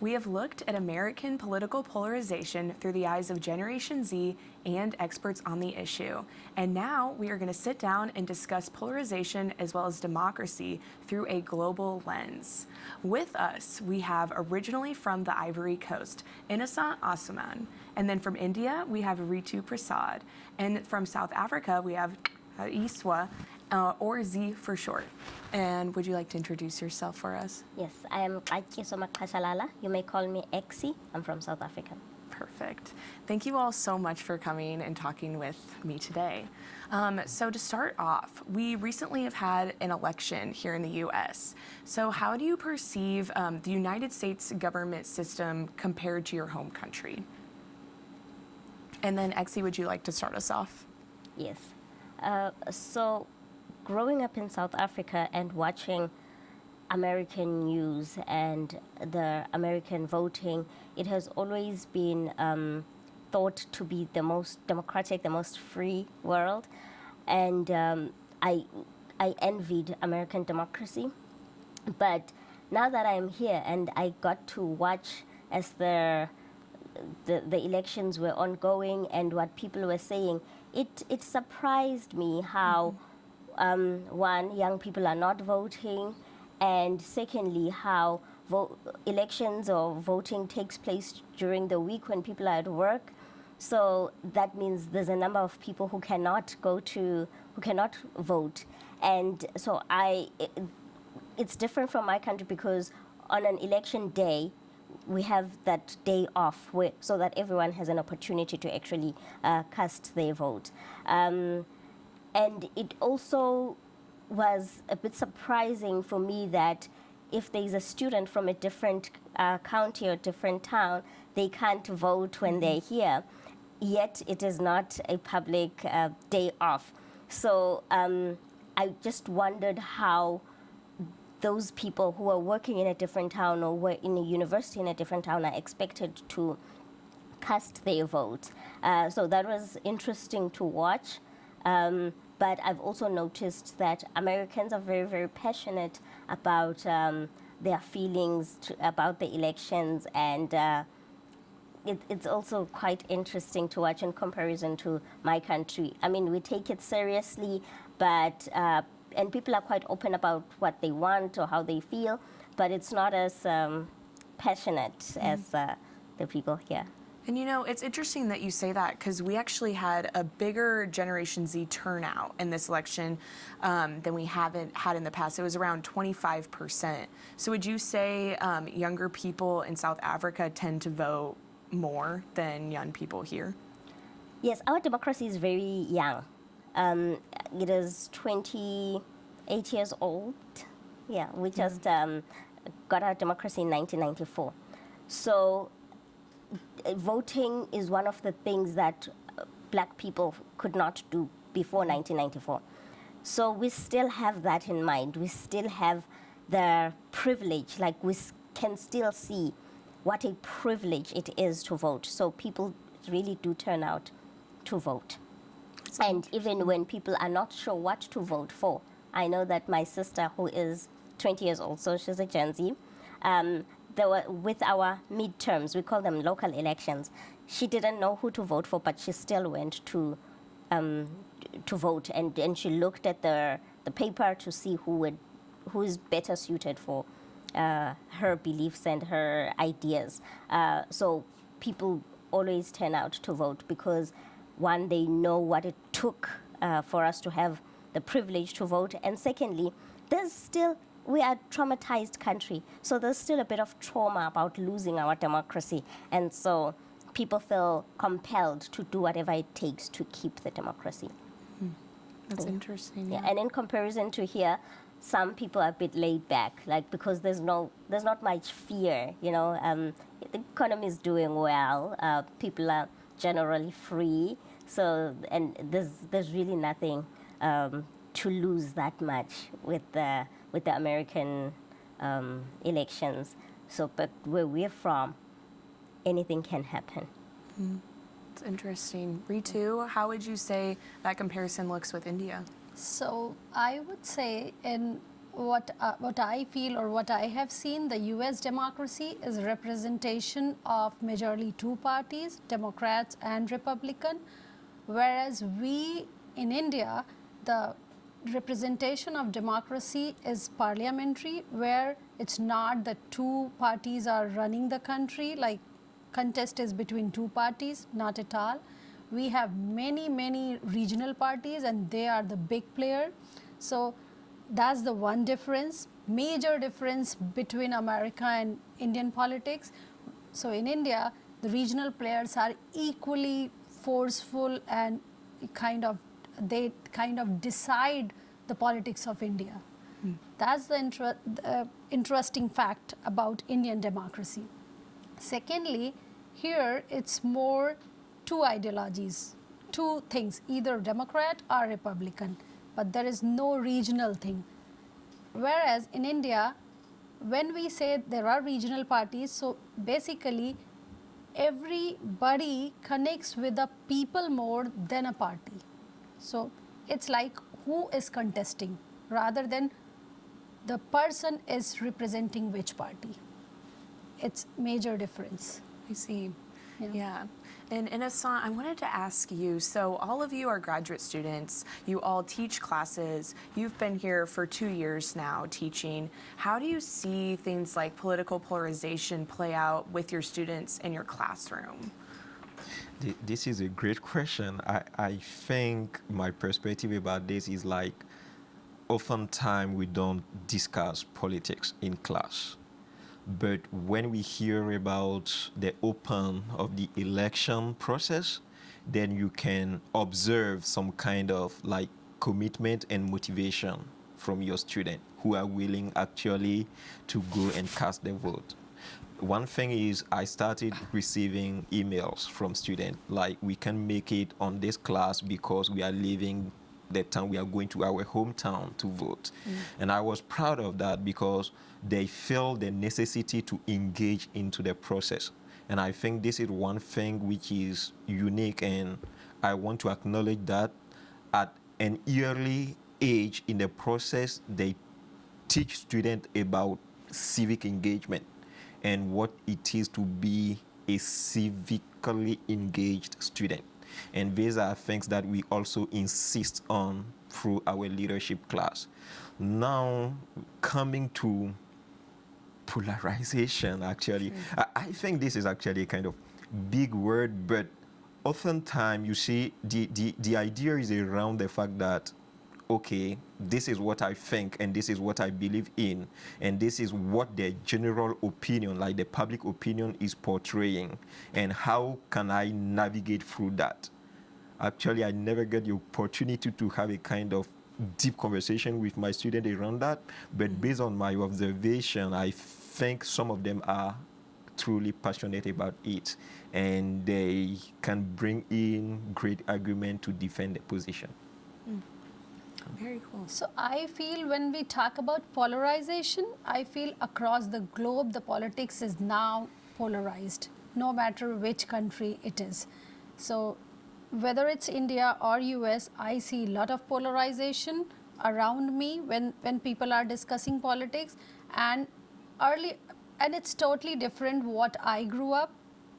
We have looked at American political polarization through the eyes of Generation Z and experts on the issue. And now we are going to sit down and discuss polarization as well as democracy through a global lens. With us, we have originally from the Ivory Coast, Innocent Asuman. And then from India, we have Ritu Prasad. And from South Africa, we have Iswa, or Z for short. And would you like to introduce yourself for us? Yes, I am Soma Kashalala. You may call me Exi. I'm from South Africa. Perfect. Thank you all so much for coming and talking with me today. So to start off, we recently have had an election here in the U.S. So how do you perceive the United States government system compared to your home country? And then Exi, would you like to start us off? Yes. So growing up in South Africa and watching American news and the American voting, it has always been thought to be the most democratic, the most free world. And I envied American democracy. But now that I'm here and I got to watch as the elections were ongoing and what people were saying, it surprised me how, one, young people are not voting, and secondly, how elections or voting takes place during the week when people are at work. So that means there's a number of people who cannot vote. And so it's different from my country because on an election day, we have that day off so that everyone has an opportunity to actually cast their vote. And it also was a bit surprising for me that if there's a student from a different county or different town, they can't vote when they're here, yet it is not a public day off. So I just wondered how those people who are working in a different town or were in a university in a different town are expected to cast their vote. So that was interesting to watch. But I've also noticed that Americans are very, very passionate about their feelings about the elections, and it's also quite interesting to watch in comparison to my country. I mean, we take it seriously, but and people are quite open about what they want or how they feel, but it's not as passionate as the people here. And you know, it's interesting that you say that because we actually had a bigger Generation Z turnout in this election than we haven't had in the past. It was around 25%. So would you say younger people in South Africa tend to vote more than young people here? Yes, our democracy is very young. It is 28 years old. Yeah, we just got our democracy in 1994. So voting is one of the things that black people could not do before 1994. So we still have that in mind. We still have the privilege, like we can still see what a privilege it is to vote. So people really do turn out to vote. And even when people are not sure what to vote for, I know that my sister, who is 20 years old, so she's a Gen Z, with our midterms, we call them local elections, she didn't know who to vote for, but she still went to vote, and she looked at the paper to see who is better suited for her beliefs and her ideas. So people always turn out to vote because, one, they know what it took for us to have the privilege to vote, and secondly, we are a traumatized country, so there's still a bit of trauma about losing our democracy, and so people feel compelled to do whatever it takes to keep the democracy. That's interesting. Yeah, and in comparison to here, some people are a bit laid back, like because there's not much fear. You know, the economy is doing well. People are generally free, so and there's really nothing to lose that much with the American elections. So, but where we're from, anything can happen. It's interesting. Ritu, how would you say that comparison looks with India? So I would say in what I feel or what I have seen, the U.S. democracy is a representation of majorly two parties, Democrats and Republican, whereas we in India, the representation of democracy is parliamentary, where it's not that two parties are running the country, like contest is between two parties, not at all. We have many regional parties and they are the big player. So that's the one difference, major difference between America and Indian politics. So in India, the regional players are equally forceful and they kind of decide the politics of India. That's the interesting fact about Indian democracy. Secondly, here it's more two ideologies, two things, either Democrat or Republican, but there is no regional thing. Whereas in India, when we say there are regional parties, so basically everybody connects with the people more than a party. So it's like who is contesting rather than the person is representing which party. It's major difference. I see. Yeah. Yeah. And Hassan, I wanted to ask you, so all of you are graduate students, you all teach classes, you've been here for 2 years now teaching. How do you see things like political polarization play out with your students in your classroom? This is a great question. I think my perspective about this is like, oftentimes we don't discuss politics in class. But when we hear about the open of the election process, then you can observe some kind of like commitment and motivation from your student who are willing actually to go and cast their vote. One thing is I started receiving emails from students like, we can make it on this class because we are leaving the town, we are going to our hometown to vote. And I was proud of that because they felt the necessity to engage into the process. And I think this is one thing which is unique, and I want to acknowledge that at an early age in the process, they teach students about civic engagement and what it is to be a civically engaged student. And these are things that we also insist on through our leadership class. Now, coming to polarization, actually, I think this is actually a kind of big word, but oftentimes you see the idea is around the fact that, okay, this is what I think and this is what I believe in, and this is what the general opinion, like the public opinion, is portraying, and how can I navigate through that? Actually, I never get the opportunity to have a kind of deep conversation with my student around that, but based on my observation, I think some of them are truly passionate about it, and they can bring in great argument to defend their position. Very cool. So I feel when we talk about polarization, I feel across the globe the politics is now polarized, no matter which country it is. So whether it's India or US, I see a lot of polarization around me when people are discussing politics, and it's totally different what I grew up,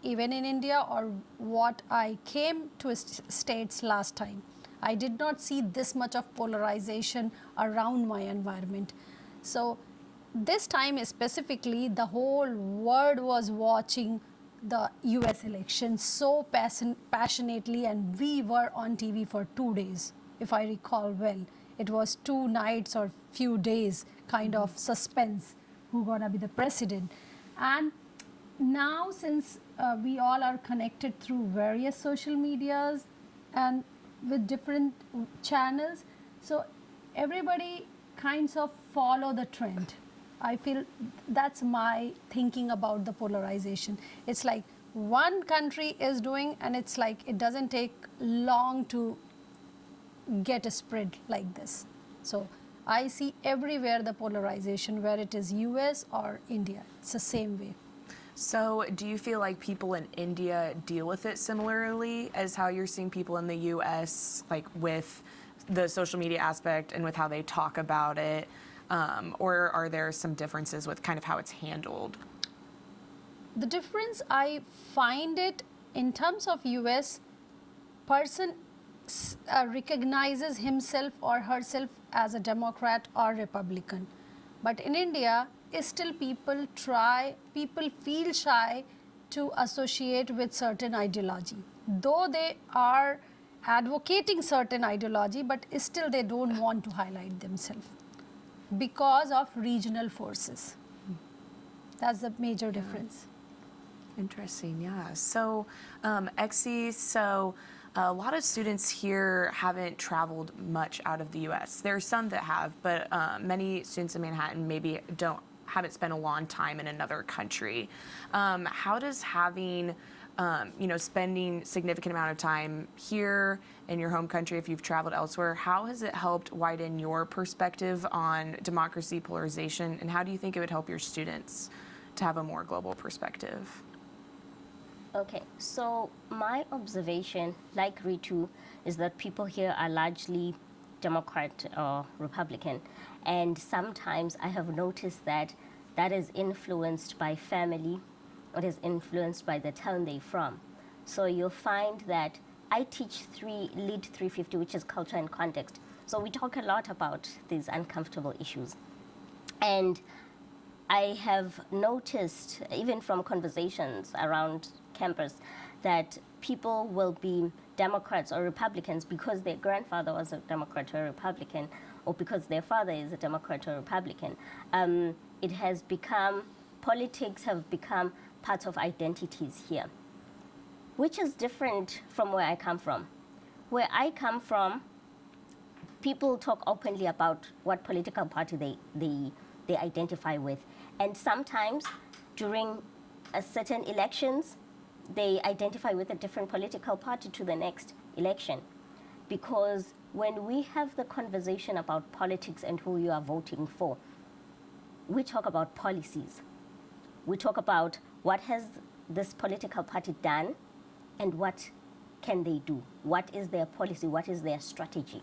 even in India, or what I came to States last time. I did not see this much of polarization around my environment. So this time specifically, the whole world was watching the US election so passionately, and we were on TV for 2 days, if I recall well. It was 2 nights or few days kind of suspense, who's gonna be the president. And now since we all are connected through various social medias and with different channels, so everybody kinds of follow the trend. I feel that's my thinking about the polarization. It's like one country is doing, and it's like it doesn't take long to get a spread like this. So I see everywhere the polarization, where it is US or India, it's the same way. So do you feel like people in India deal with it similarly as how you're seeing people in the US, like with the social media aspect and with how they talk about it? or are there some differences with kind of how it's handled? The difference, I find it in terms of US, person recognizes himself or herself as a Democrat or Republican. But in India, still people feel shy to associate with certain ideology. Though they are advocating certain ideology, but still they don't want to highlight themselves because of regional forces. That's the major difference. Interesting, yeah. So, Exie, a lot of students here haven't traveled much out of the U.S. There are some that have, but many students in Manhattan maybe haven't spent a long time in another country. How does having, spending significant amount of time here in your home country, if you've traveled elsewhere, how has it helped widen your perspective on democracy, polarization, and how do you think it would help your students to have a more global perspective? Okay, so my observation, like Ritu, is that people here are largely Democrat or Republican. And sometimes I have noticed that that is influenced by family, or is influenced by the town they're from. So you'll find that I teach Lead 350, which is culture and context. So we talk a lot about these uncomfortable issues. And I have noticed, even from conversations around campus, that people will be Democrats or Republicans because their grandfather was a Democrat or a Republican, or because their father is a Democrat or Republican. Politics have become part of identities here, which is different from where I come from. Where I come from, people talk openly about what political party they identify with. And sometimes during certain elections, they identify with a different political party to the next election. Because when we have the conversation about politics and who you are voting for, we talk about policies. We talk about what has this political party done and what can they do? What is their policy? What is their strategy?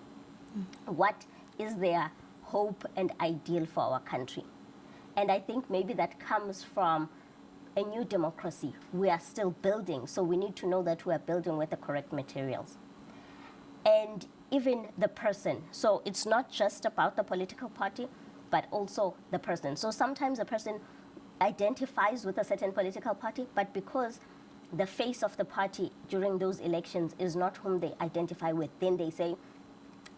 What is their hope and ideal for our country? And I think maybe that comes from a new democracy we are still building, so we need to know that we are building with the correct materials. And even the person, so it's not just about the political party, but also the person. So sometimes a person identifies with a certain political party, but because the face of the party during those elections is not whom they identify with, then they say,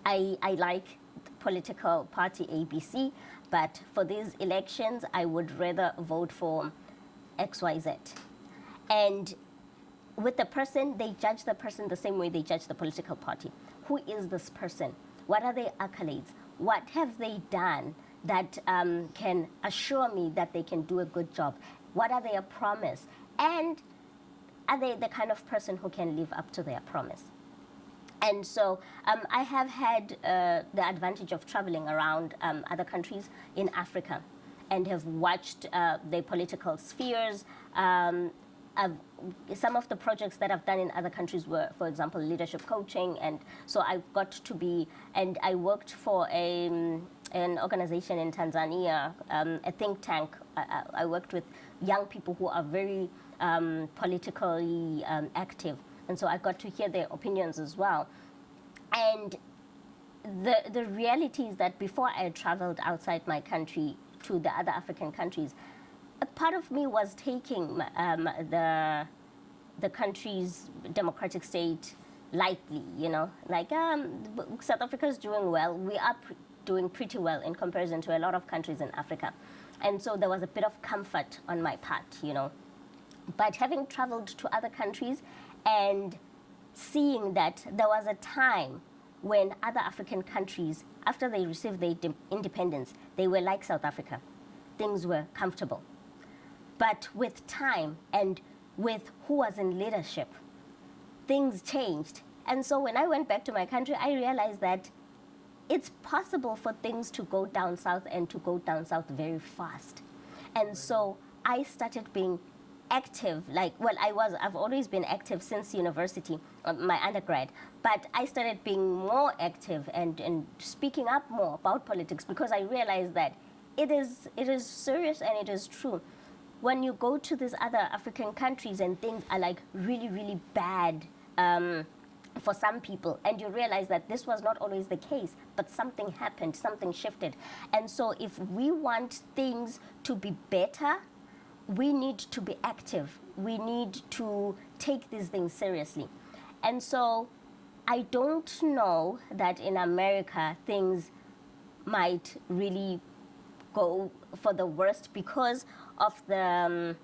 I like political party ABC, but for these elections, I would rather vote for XYZ. And with the person, they judge the person the same way they judge the political party. Who is this person? What are their accolades? What have they done that can assure me that they can do a good job? What are their promise? And are they the kind of person who can live up to their promise? And so I have had the advantage of traveling around other countries in Africa and have watched their political spheres. Some of the projects that I've done in other countries were, for example, leadership coaching. And so I've got to be, and I worked for an organization in Tanzania, a think tank. I worked with young people who are very politically active. And so I got to hear their opinions as well. And the reality is that before I traveled outside my country to the other African countries, a part of me was taking the country's democratic state lightly, like South Africa is doing well. We are doing pretty well in comparison to a lot of countries in Africa. And so there was a bit of comfort on my part, But having traveled to other countries and seeing that there was a time when other African countries, after they received their independence, they were like South Africa. Things were comfortable. But with time and with who was in leadership, things changed. And so when I went back to my country, I realized that it's possible for things to go down south and to go down south very fast. And so I started being active, like, well, I've always been active since university, my undergrad, but I started being more active and speaking up more about politics because I realized that it is serious and it is true. When you go to these other African countries and things are like really, really bad for some people, and you realize that this was not always the case, but something happened, something shifted. And so if we want things to be better, we need to be active. We need to take these things seriously. And so I don't know that in America things might really go for the worst because of the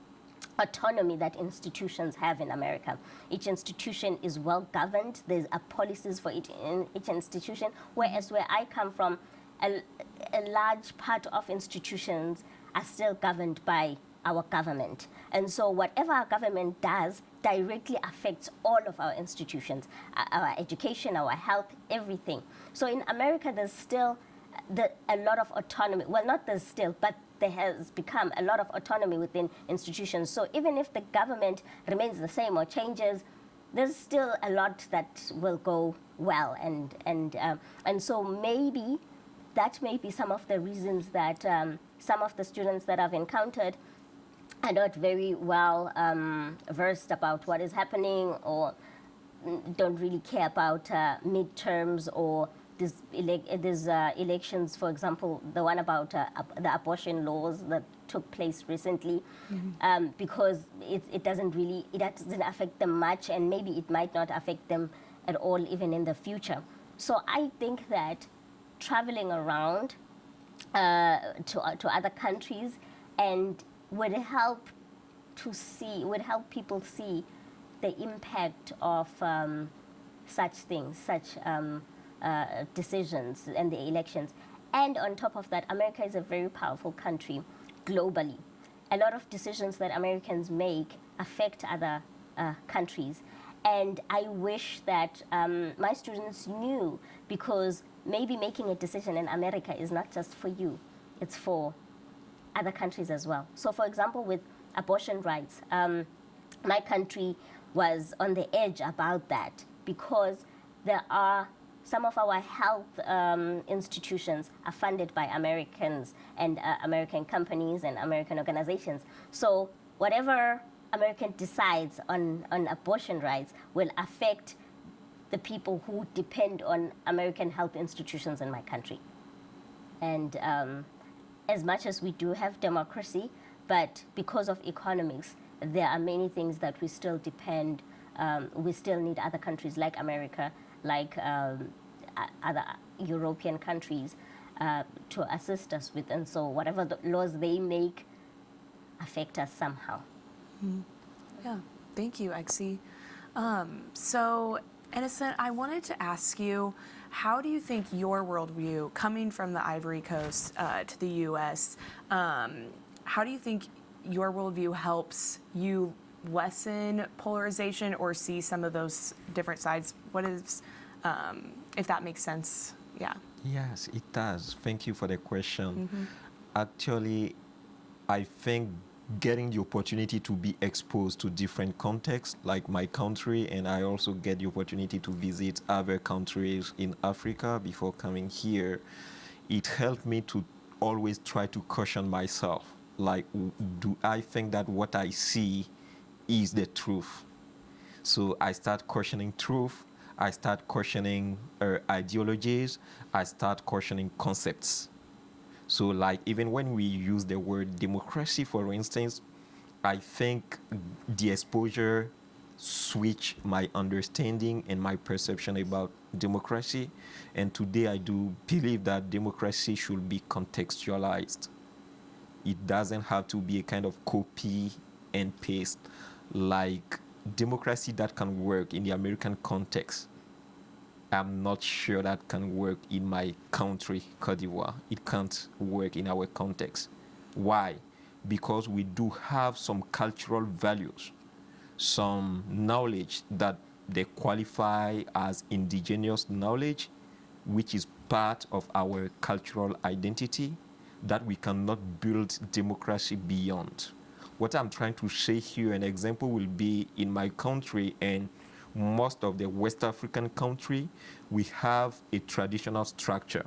autonomy that institutions have in America. Each institution is well governed. There's policies for each institution, whereas where I come from, a large part of institutions are still governed by our government. And so whatever our government does directly affects all of our institutions, our education, our health, everything. So in America, there's still a lot of autonomy. Well, not there's still, but there has become a lot of autonomy within institutions. So even if the government remains the same or changes, there's still a lot that will go well. And so maybe that may be some of the reasons that some of the students that I've encountered are not very well versed about what is happening, or don't really care about midterms or these elections, for example, the one about the abortion laws that took place recently, because it doesn't affect them much, and maybe it might not affect them at all even in the future. So I think that traveling around to other countries and would help people see the impact of such things, such decisions and the elections. And on top of that, America is a very powerful country globally. A lot of decisions that Americans make affect other countries. And I wish that my students knew, because maybe making a decision in America is not just for you, it's for other countries as well. So for example, with abortion rights, my country was on the edge about that, because there are some of our health institutions are funded by Americans and American companies and American organizations. So whatever America decides on abortion rights will affect the people who depend on American health institutions in my country. And as much as we do have democracy, but because of economics, there are many things that we still depend, we still need other countries like America, like other European countries to assist us with. And so whatever the laws they make affect us somehow. Yeah, thank you, Exie. So, Innocent, I wanted to ask you, how do you think your worldview, coming from the Ivory Coast to the U.S., how do you think your worldview helps you lessen polarization or see some of those different sides? What is, if that makes sense? Yeah. Yes, it does. Thank you for the question. Actually, I think getting the opportunity to be exposed to different contexts, like my country, and I also get the opportunity to visit other countries in Africa before coming here, it helped me to always try to caution myself. Like, do I think that what I see is the truth? So I start questioning truth. I start questioning ideologies. I start questioning concepts. So like, even when we use the word democracy, for instance, I think the exposure switched my understanding and my perception about democracy. And today I do believe that democracy should be contextualized. It doesn't have to be a kind of copy and paste. Like, democracy that can work in the American context, I'm not sure that can work in my country, Cote d'Ivoire. It can't work in our context. Why? Because we do have some cultural values, some knowledge that they qualify as indigenous knowledge, which is part of our cultural identity, that we cannot build democracy beyond. What I'm trying to say here, an example will be in my country and most of the West African country, we have a traditional structure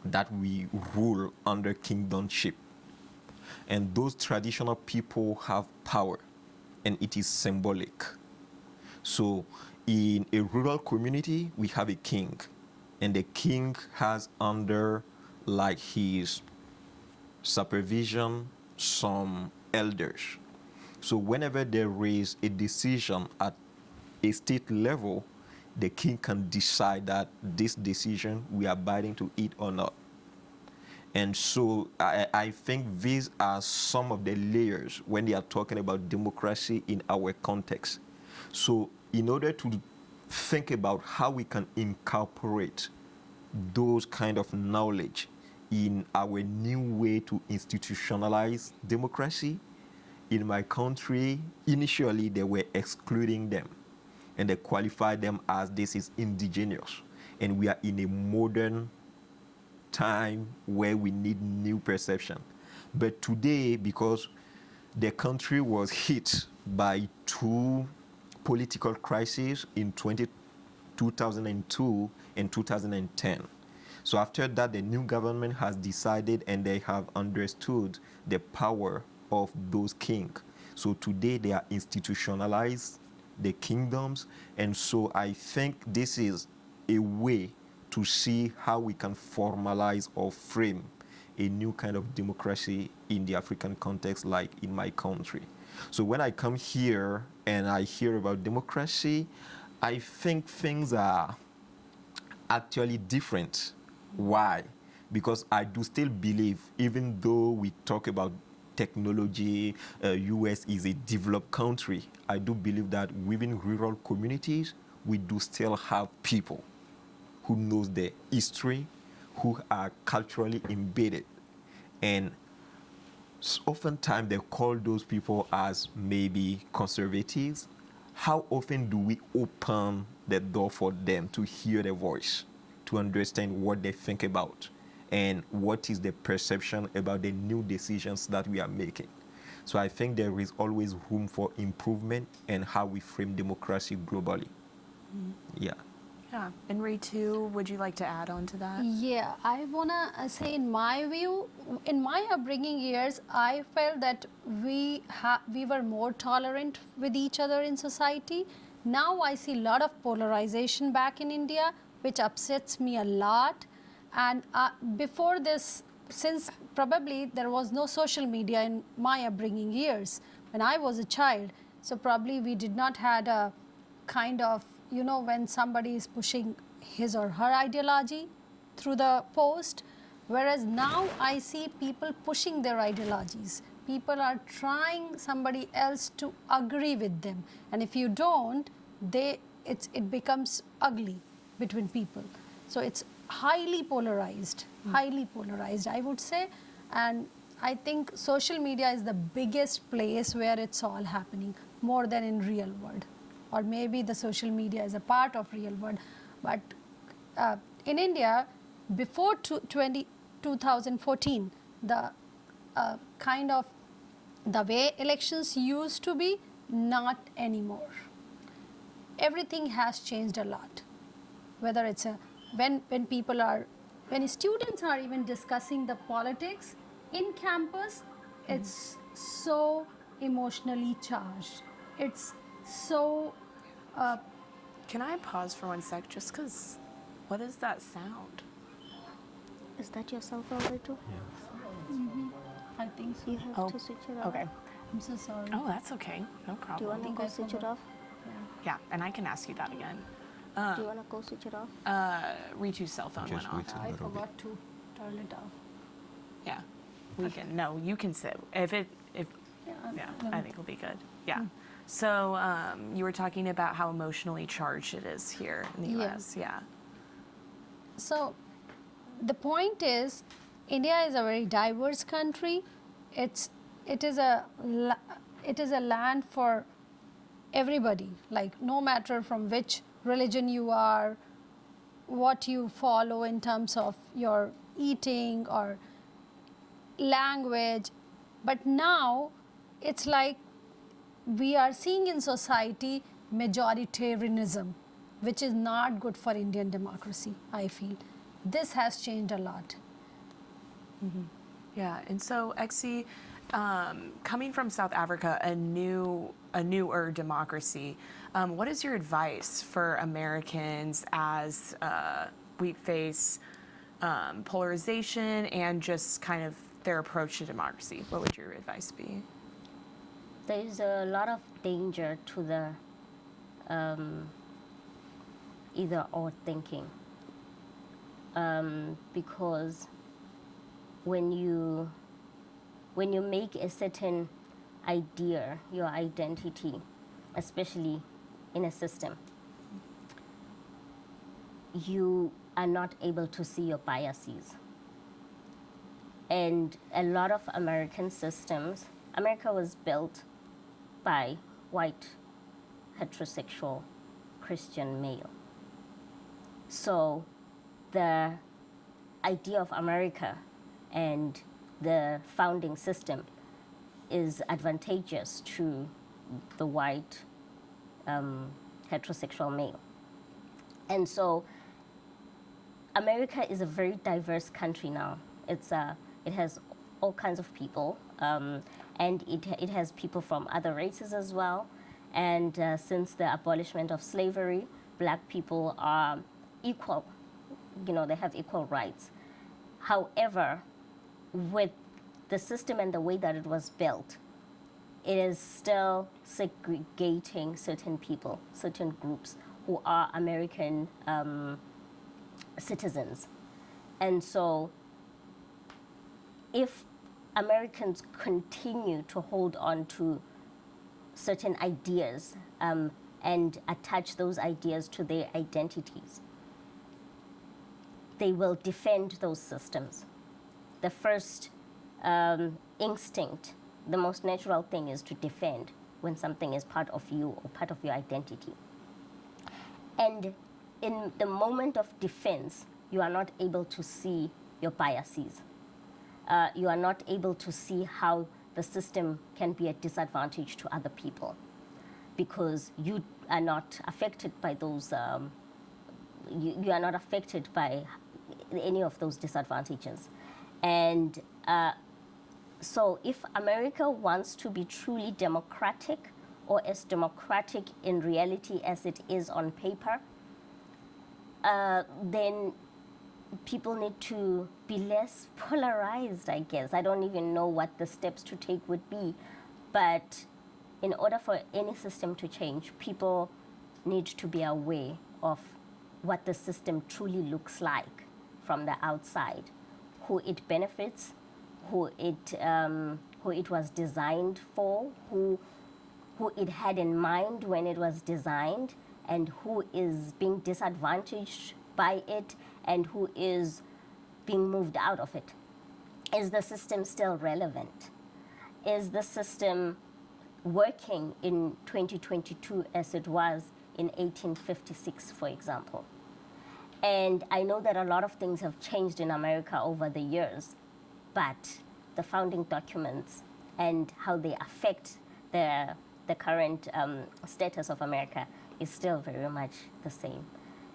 that we rule under kingdomship. And those traditional people have power, and it is symbolic. So in a rural community, we have a king, and the king has under like his supervision some elders. So whenever there is a decision at a state level, the king can decide that this decision we are abiding to it or not. And so I think these are some of the layers when they are talking about democracy in our context. So in order to think about how we can incorporate those kind of knowledge in our new way to institutionalize democracy, in my country, initially they were excluding them and they qualified them as this is indigenous. And we are in a modern time where we need new perception. But today, because the country was hit by two political crises in 2002 and 2010. So after that, the new government has decided and they have understood the power of those kings. So today they are institutionalized, the kingdoms, and so I think this is a way to see how we can formalize or frame a new kind of democracy in the African context, like in my country. So when I come here and I hear about democracy, I think things are actually different. Why? Because I do still believe, even though we talk about technology, US is a developed country, I do believe that within rural communities, we do still have people who knows the history, who are culturally embedded. And oftentimes they call those people as maybe conservatives. How often do we open the door for them to hear their voice, to understand what they think about, and what is the perception about the new decisions that we are making? So I think there is always room for improvement in how we frame democracy globally. Yeah. Yeah. And Ritu, would you like to add on to that? Yeah, I wanna say, in my view, in my upbringing years, I felt that we were more tolerant with each other in society. Now I see a lot of polarization back in India, which upsets me a lot. And before this, since probably there was no social media in my upbringing years when I was a child, so probably we did not had a kind of, you know, when somebody is pushing his or her ideology through the post, whereas now I see people pushing their ideologies. People are trying somebody else to agree with them, and if you don't, it becomes ugly between people. So it's highly polarized, I would say. And I think social media is the biggest place where it's all happening, more than in real world. Or maybe the social media is a part of real world. But in India, before 2014, the kind of the way elections used to be, not anymore. Everything has changed a lot. Whether it's when students are even discussing the politics in campus, it's so emotionally charged. It's so. Can I pause for 1 sec? Just because, what is that sound? Is that your cell phone, Ritu? I think so. You have to switch it off. Okay. I'm so sorry. Oh, that's okay. No Do you problem. want to go switch it off? Yeah, and I can ask you that again. Do you want to go switch it off? Ritu's cell phone Just went off. wait a I little bit. forgot to turn it off. Yeah, we can. No, you can sit. If I think it'll be good. Yeah. So you were talking about how emotionally charged it is here in the Yeah. U.S. Yeah. So the point is, India is a very diverse country. It is a land for everybody. Like, no matter from which religion you are, what you follow in terms of your eating or language. But now it's like we are seeing in society majoritarianism, which is not good for Indian democracy, I feel. This has changed a lot. Yeah, and so Exie, coming from South Africa, a newer democracy, what is your advice for Americans as we face polarization and just kind of their approach to democracy? What would your advice be? There is a lot of danger to the either or thinking, because when you make a certain idea your identity, especially in a system, you are not able to see your biases. And a lot of American systems, America was built by white, heterosexual, Christian male. So the idea of America and the founding system is advantageous to the white, heterosexual male. And so America is a very diverse country now. It has all kinds of people, and it has people from other races as well. And since the abolishment of slavery, black people are equal. They have equal rights. However, with the system and the way that it was built, it is still segregating certain people, certain groups who are American citizens. And so if Americans continue to hold on to certain ideas and attach those ideas to their identities, they will defend those systems. The first instinct, the most natural thing, is to defend when something is part of you or part of your identity. And in the moment of defense, you are not able to see your biases. You are not able to see how the system can be a disadvantage to other people, because you are not affected by those, you are not affected by any of those disadvantages. And so if America wants to be truly democratic, or as democratic in reality as it is on paper, then people need to be less polarized, I guess. I don't even know what the steps to take would be. But in order for any system to change, people need to be aware of what the system truly looks like from the outside, who it benefits, who it was designed for, who it had in mind when it was designed, and who is being disadvantaged by it, and who is being moved out of it. Is the system still relevant? Is the system working in 2022 as it was in 1856, for example? And I know that a lot of things have changed in America over the years, but the founding documents and how they affect the current status of America is still very much the same.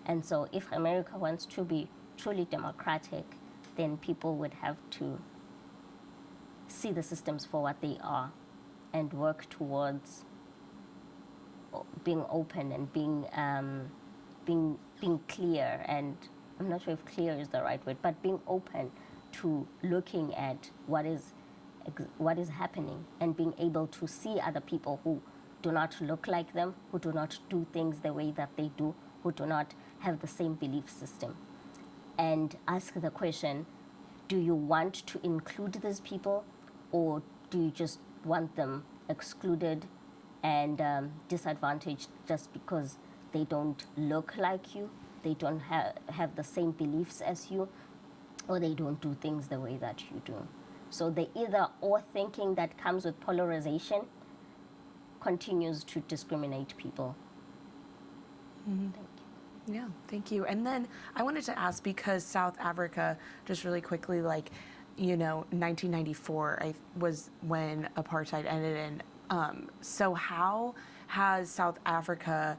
And so if America wants to be truly democratic, then people would have to see the systems for what they are and work towards being open and being clear. And I'm not sure if clear is the right word, but being open to looking at what is happening and being able to see other people who do not look like them, who do not do things the way that they do, who do not have the same belief system. And ask the question, do you want to include these people, or do you just want them excluded and disadvantaged just because they don't look like you, they don't have the same beliefs as you, or they don't do things the way that you do? So the either or thinking that comes with polarization continues to discriminate people. Mm-hmm. Thank you. Yeah, thank you. And then I wanted to ask, because South Africa, just really quickly, like 1994 was when apartheid ended. And so how has South Africa,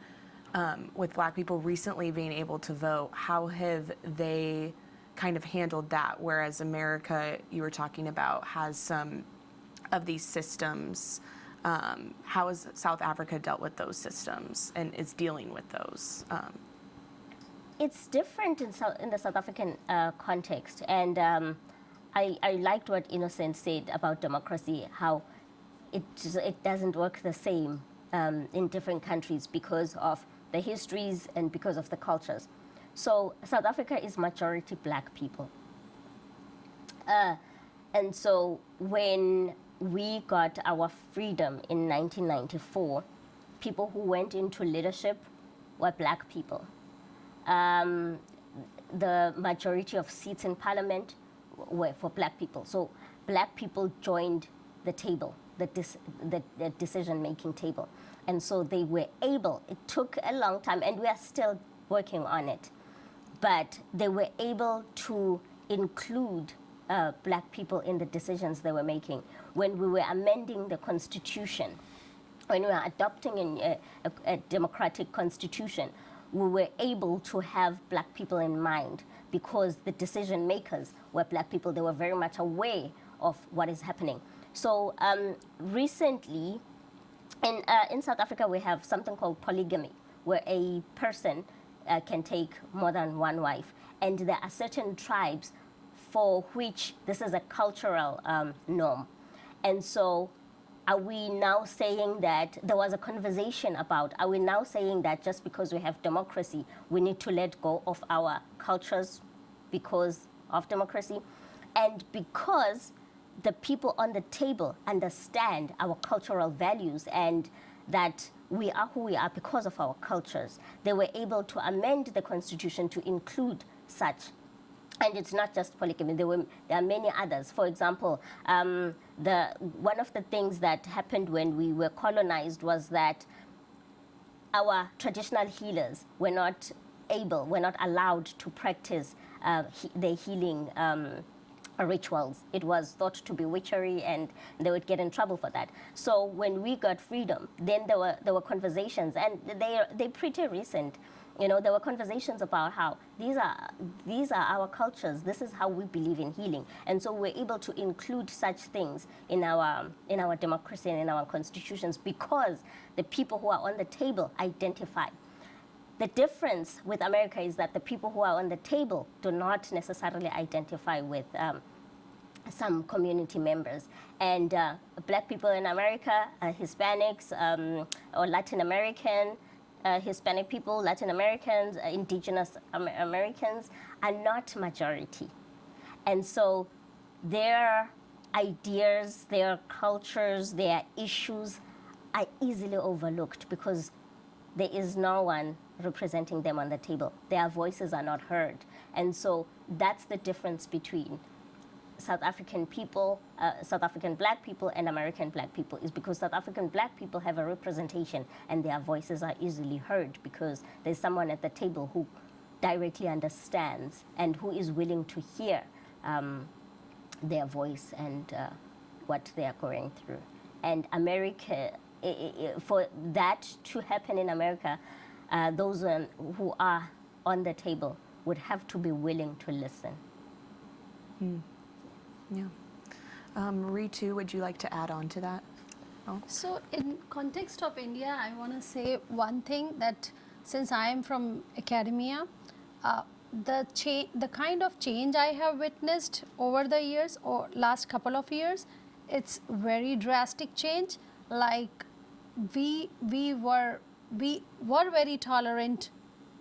with Black people recently being able to vote, how have they kind of handled that? Whereas America, you were talking about, has some of these systems. How has South Africa dealt with those systems and is dealing with those? It's different in the South African context, and I liked what Innocent said about democracy, how it doesn't work the same in different countries because of the histories and because of the cultures. So South Africa is majority Black people. And so when we got our freedom in 1994, people who went into leadership were Black people. The majority of seats in parliament were for Black people. So Black people joined the table, the decision-making table. And so they were able, it took a long time, and we are still working on it, but they were able to include Black people in the decisions they were making. When we were amending the Constitution, when we were adopting a democratic constitution, we were able to have Black people in mind because the decision makers were Black people. They were very much aware of what is happening. So recently, in South Africa, we have something called polygamy, where a person can take more than one wife. And there are certain tribes for which this is a cultural norm. And so are we now saying that there was a conversation about, are we now saying that just because we have democracy, we need to let go of our cultures because of democracy? And because the people on the table understand our cultural values and that we are who we are because of our cultures, they were able to amend the constitution to include such. And it's not just polygamy, there are many others. For example, one of the things that happened when we were colonized was that our traditional healers were not allowed to practice their healing rituals. It was thought to be witchery, and they would get in trouble for that. So when we got freedom, then there were conversations, and they're pretty recent. There were conversations about how these are our cultures. This is how we believe in healing, and so we're able to include such things in our democracy and in our constitutions because the people who are on the table identify. The difference with America is that the people who are on the table do not necessarily identify with some community members. And Black people in America, Hispanics or Latin American, Hispanic people, Latin Americans, indigenous Americans are not majority. And so their ideas, their cultures, their issues are easily overlooked because there is no one representing them on the table. Their voices are not heard. And so that's the difference between South African people, South African Black people and American Black people, is because South African Black people have a representation and their voices are easily heard because there's someone at the table who directly understands and who is willing to hear their voice and what they are going through. And America, for that to happen in America, those who are on the table would have to be willing to listen. Yeah. Ritu, would you like to add on to that? Oh. So in context of India, I want to say one thing, that since I am from academia, the kind of change I have witnessed over the years or last couple of years, it's very drastic change. Like we were very tolerant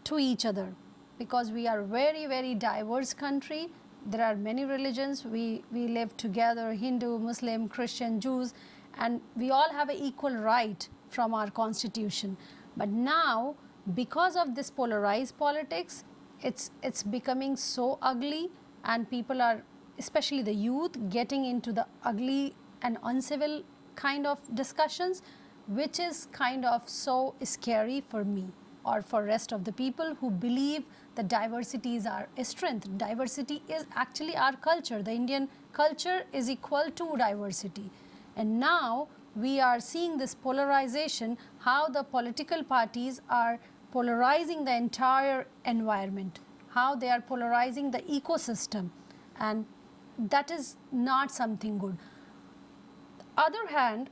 to each other because we are very, very diverse country. There are many religions. We live together, Hindu, Muslim, Christian, Jews, and we all have an equal right from our constitution. But now, because of this polarized politics, it's becoming so ugly, and people are, especially the youth, getting into the ugly and uncivil kind of discussions, which is kind of so scary for me. or for rest of the people who believe that diversity is our strength. Diversity is actually our culture. The Indian culture is equal to diversity. And now we are seeing this polarization, how the political parties are polarizing the entire environment, how they are polarizing the ecosystem, and that is not something good. Other hand,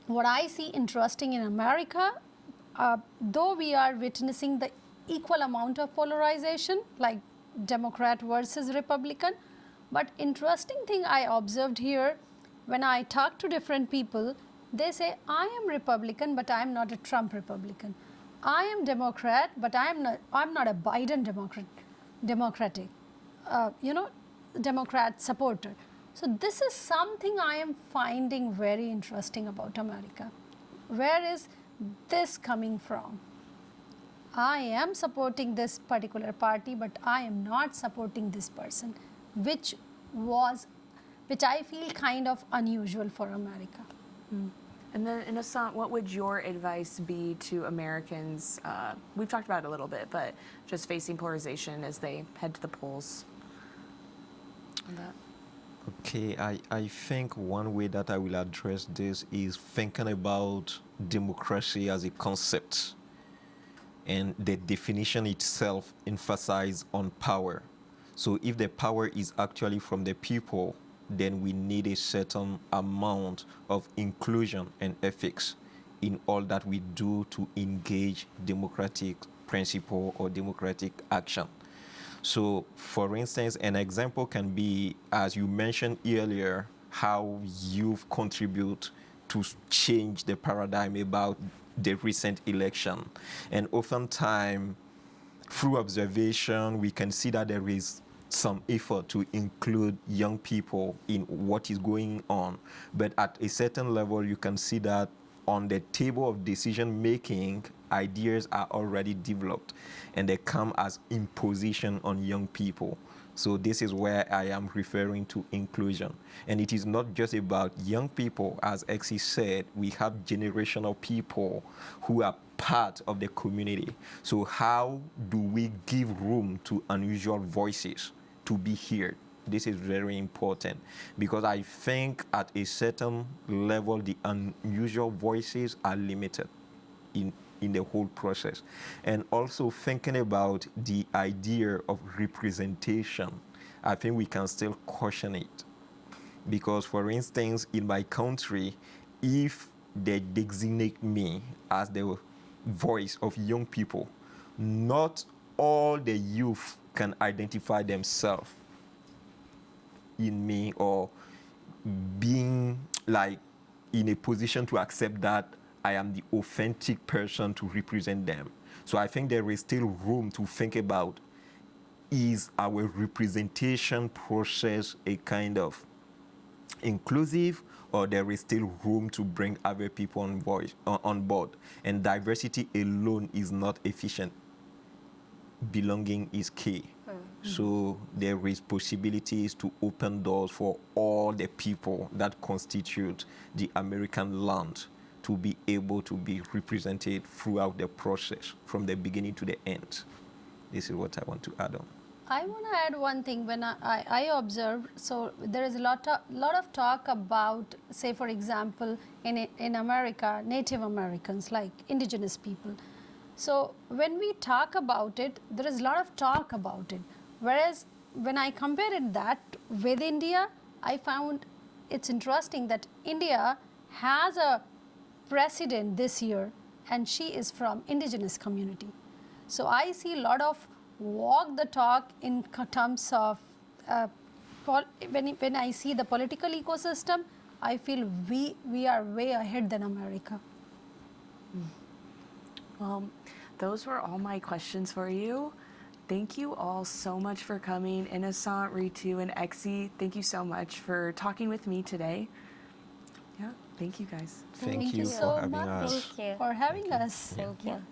what I see interesting in America, though we are witnessing the equal amount of polarization, like Democrat versus Republican, but interesting thing I observed here, when I talk to different people, they say, I am Republican, but I am not a Trump Republican. I am Democrat, but I'm not a Biden Democratic, Democrat supporter. So this is something I am finding very interesting about America. Where is this coming from? I am supporting this particular party, but I am not supporting this person, which I feel kind of unusual for America. And then, Innocent, what would your advice be to Americans? We've talked about it a little bit, but just facing polarization as they head to the polls. Okay, I think one way that I will address this is thinking about democracy as a concept, and the definition itself emphasizes on power. So if the power is actually from the people, then we need a certain amount of inclusion and ethics in all that we do to engage democratic principle or democratic action. So, for instance, an example can be, as you mentioned earlier, how youth contribute to change the paradigm about the recent election. And oftentimes, through observation, we can see that there is some effort to include young people in what is going on. But at a certain level, you can see that on the table of decision making, ideas are already developed and they come as imposition on young people. So this is where I am referring to inclusion. And it is not just about young people. As Exie said, we have generational people who are part of the community. So how do we give room to unusual voices to be heard? This is very important because I think at a certain level, the unusual voices are limited in the whole process. And also thinking about the idea of representation, I think we can still caution it. Because, for instance, in my country, if they designate me as the voice of young people, not all the youth can identify themselves in me or being like in a position to accept that I am the authentic person to represent them. So I think there is still room to think about, is our representation process a kind of inclusive, or there is still room to bring other people on board? And diversity alone is not efficient. Belonging is key. So there is possibilities to open doors for all the people that constitute the American land to be able to be represented throughout the process from the beginning to the end. This is what I want to add on. I want to add one thing. When I observed, so there is a lot of talk about, say for example, in America, Native Americans, like indigenous people. So when we talk about it, there is a lot of talk about it. Whereas when I compared that with India, I found it's interesting that India has a president this year and she is from indigenous community. So I see a lot of walk the talk in terms of when I see the political ecosystem, I feel we are way ahead than America. Well, those were all my questions for you. Thank you all so much for coming. Innocent, Ritu, and Exie, thank you so much for talking with me today. Yeah, thank you guys. Thank you so for having much us. Thank you. for having us. Thank you.